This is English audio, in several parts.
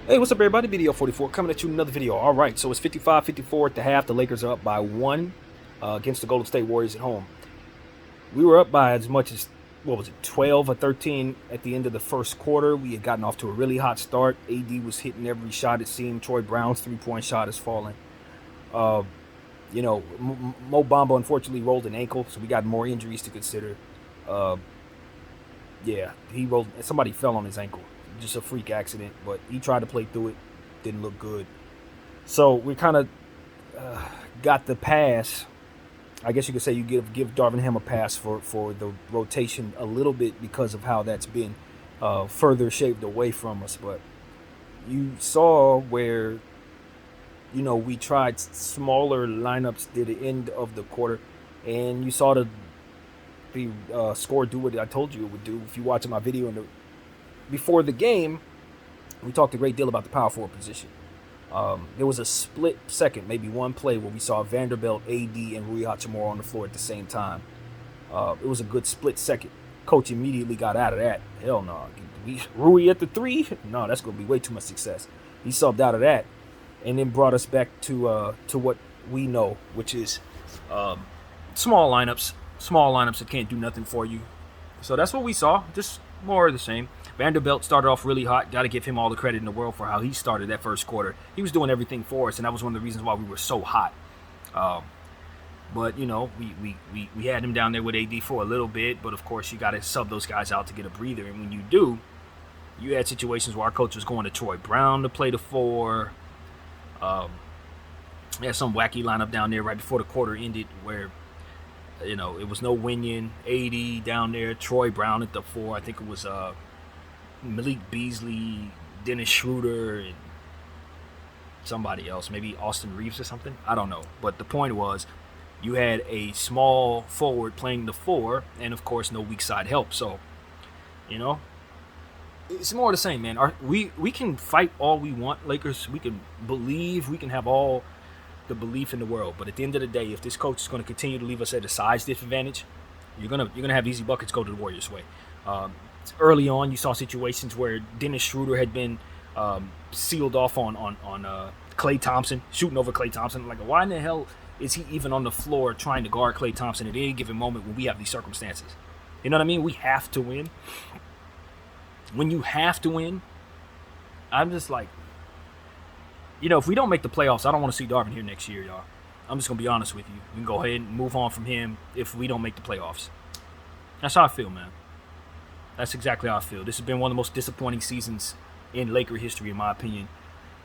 Hey, what's up, everybody? Video 44 coming at you another video. All right, so it's 55-54 at the half. The Lakers are up by one against the Golden State Warriors at home. We were up by as much as, 12 or 13 at the end of the first quarter. We had gotten off to a really hot start. AD was hitting every shot it seemed. Troy Brown's three-point shot is falling. Uh, Mo Bamba unfortunately rolled an ankle, so we got more injuries to consider. Uh, yeah, he rolled. Somebody fell on his ankle. Just a freak accident, but he tried to play through it. Didn't look good. So we kind of got the pass. I guess you could say you give Darvin Ham a pass for the rotation a little bit because of how that's been further shaved away from us. But you saw where we tried smaller lineups near the end of the quarter, and you saw the score do what I told you it would do. If you watch my video before the game, we talked a great deal about the power forward position. There was a split second, maybe one play, where we saw Vanderbilt, AD, and Rui Hachimura on the floor at the same time. It was a good split second. Coach immediately got out of that. Hell no. Rui at the three? No, that's going to be way too much success. He subbed out of that and then brought us back to what we know, which is small lineups. Small lineups that can't do nothing for you. So that's what we saw. Just more of the same. Vanderbilt started off really hot. Got to give him all the credit in the world for how he started that first quarter. He was doing everything for us, and that was one of the reasons why we were so hot. But we had him down there with AD for a little bit. But of course, you got to sub those guys out to get a breather. And when you do, you had situations where our coach was going to Troy Brown to play the four. They had some wacky lineup down there right before the quarter ended where it was no Winion, AD down there, Troy Brown at the four. I think it was Malik Beasley, Dennis Schroeder, and somebody else, maybe Austin Reeves or something. I don't know. But the point was, you had a small forward playing the four, and of course, no weak side help. So, it's more of the same, man. We can fight all we want, Lakers. We can believe, we can have all the belief in the world. But at the end of the day, if this coach is going to continue to leave us at a size disadvantage, you're gonna have easy buckets go to the Warriors' way. Early on, you saw situations where Dennis Schroeder had been sealed off on Klay Thompson, shooting over Klay Thompson. Like, why in the hell is he even on the floor trying to guard Klay Thompson at any given moment when we have these circumstances? You know what I mean? We have to win. When you have to win, I'm just like, if we don't make the playoffs, I don't want to see Darvin here next year, y'all. I'm just going to be honest with you. We can go ahead and move on from him if we don't make the playoffs. That's how I feel, man. That's exactly how I feel. This has been one of the most disappointing seasons in Laker history, in my opinion.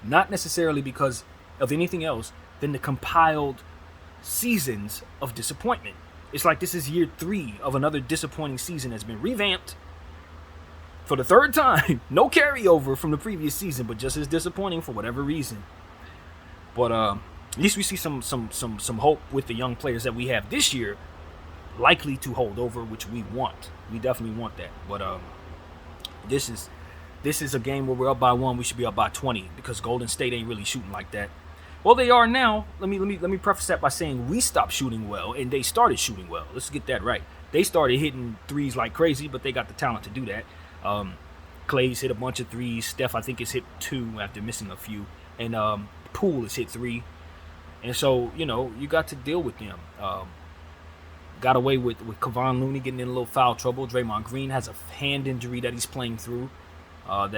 Not necessarily because of anything else than the compiled seasons of disappointment. It's like this is year 3 of another disappointing season that's been revamped for the third time. No carryover from the previous season, but just as disappointing for whatever reason. But at least we see some hope with the young players that we have this year, likely to hold over, which we want. We definitely want that. But this is a game where we're up by 1. We should be up by 20 because Golden State ain't really shooting like that. Well, they are now. Let me preface that by saying we stopped shooting well and they started shooting well. Let's get that right. They started hitting threes like crazy, but they got the talent to do that. Clay's hit a bunch of threes. Steph, I think, has hit 2 after missing a few. And Poole has hit 3. And so, you got to deal with them. Got away with Kevon Looney getting in a little foul trouble. Draymond Green has a hand injury that he's playing through. That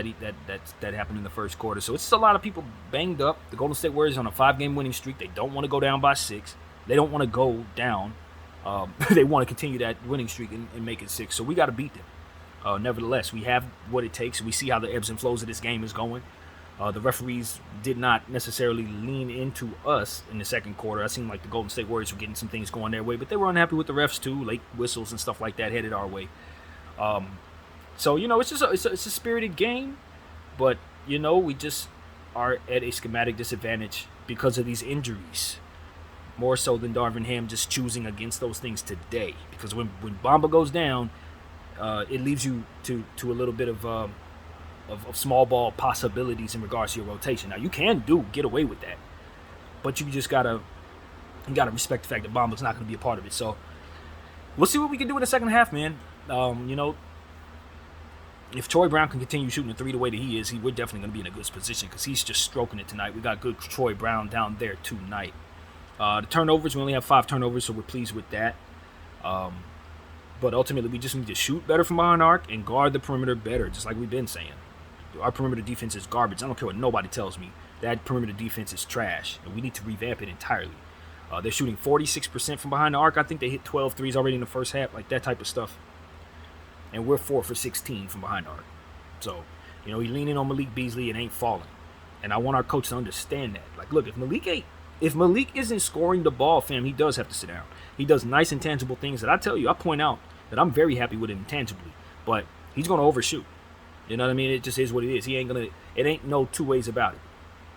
happened in the first quarter. So it's just a lot of people banged up. The Golden State Warriors on a 5-game winning streak. They don't want to go down by 6. They don't want to go down. They want to continue that winning streak and make it 6. So we got to beat them. Nevertheless, we have what it takes. We see how the ebbs and flows of this game is going. The referees did not necessarily lean into us in the second quarter. It seemed like the Golden State Warriors were getting some things going their way, but they were unhappy with the refs too. Late whistles and stuff like that headed our way. So it's just it's a spirited game, but we just are at a schematic disadvantage because of these injuries. More so than Darvin Ham just choosing against those things today. Because when Bamba goes down, it leaves you to a little bit of small ball possibilities in regards to your rotation. Now you can get away with that, but you just gotta respect the fact that Bamba's not going to be a part of it. So we'll see what we can do in the second half, man. if Troy Brown can continue shooting the three the way that he is, we're definitely going to be in a good position because he's just stroking it tonight. We got good Troy Brown down there tonight. The turnovers, we only have 5 turnovers, so we're pleased with that. But ultimately, we just need to shoot better from behind the arc and guard the perimeter better, just like we've been saying. Our perimeter defense is garbage. I don't care what nobody tells me. That perimeter defense is trash, and we need to revamp it entirely. They're shooting 46% from behind the arc. I think they hit 12 threes already in the first half, like that type of stuff. And we're 4 for 16 from behind the arc. So, he's leaning on Malik Beasley and ain't falling. And I want our coach to understand that. Like, look, if Malik isn't scoring the ball, fam, he does have to sit down. He does nice intangible things that I point out that I'm very happy with him intangibly. But he's going to overshoot. You know what I mean? It just is what it is. It ain't no two ways about it.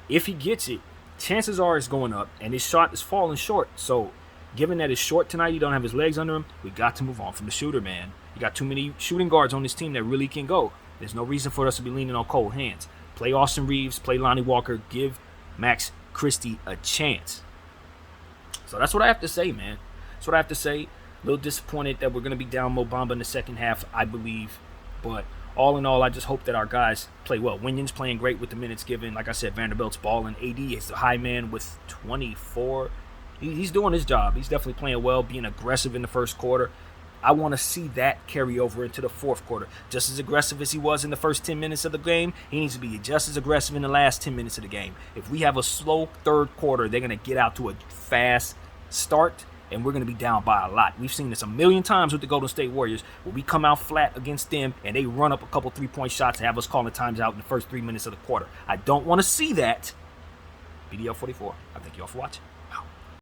If he gets it, chances are it's going up, and his shot is falling short. So, given that it's short tonight, he don't have his legs under him, we got to move on from the shooter, man. You got too many shooting guards on this team that really can go. There's no reason for us to be leaning on cold hands. Play Austin Reeves, play Lonnie Walker, give Max Christie a chance. So that's what I have to say, man. That's what I have to say. A little disappointed that we're going to be down Mo Bamba in the second half, I believe. But all in all, I just hope that our guys play well. Winyon's playing great with the minutes given. Like I said, Vanderbilt's balling. AD is the high man with 24. He's doing his job. He's definitely playing well, being aggressive in the first quarter. I want to see that carry over into the fourth quarter. Just as aggressive as he was in the first 10 minutes of the game, he needs to be just as aggressive in the last 10 minutes of the game. If we have a slow third quarter, they're going to get out to a fast start, and we're going to be down by a lot. We've seen this a million times with the Golden State Warriors, where we come out flat against them, and they run up a couple three-point shots and have us calling times out in the first 3 minutes of the quarter. I don't want to see that. BDL 44. I thank you all for watching.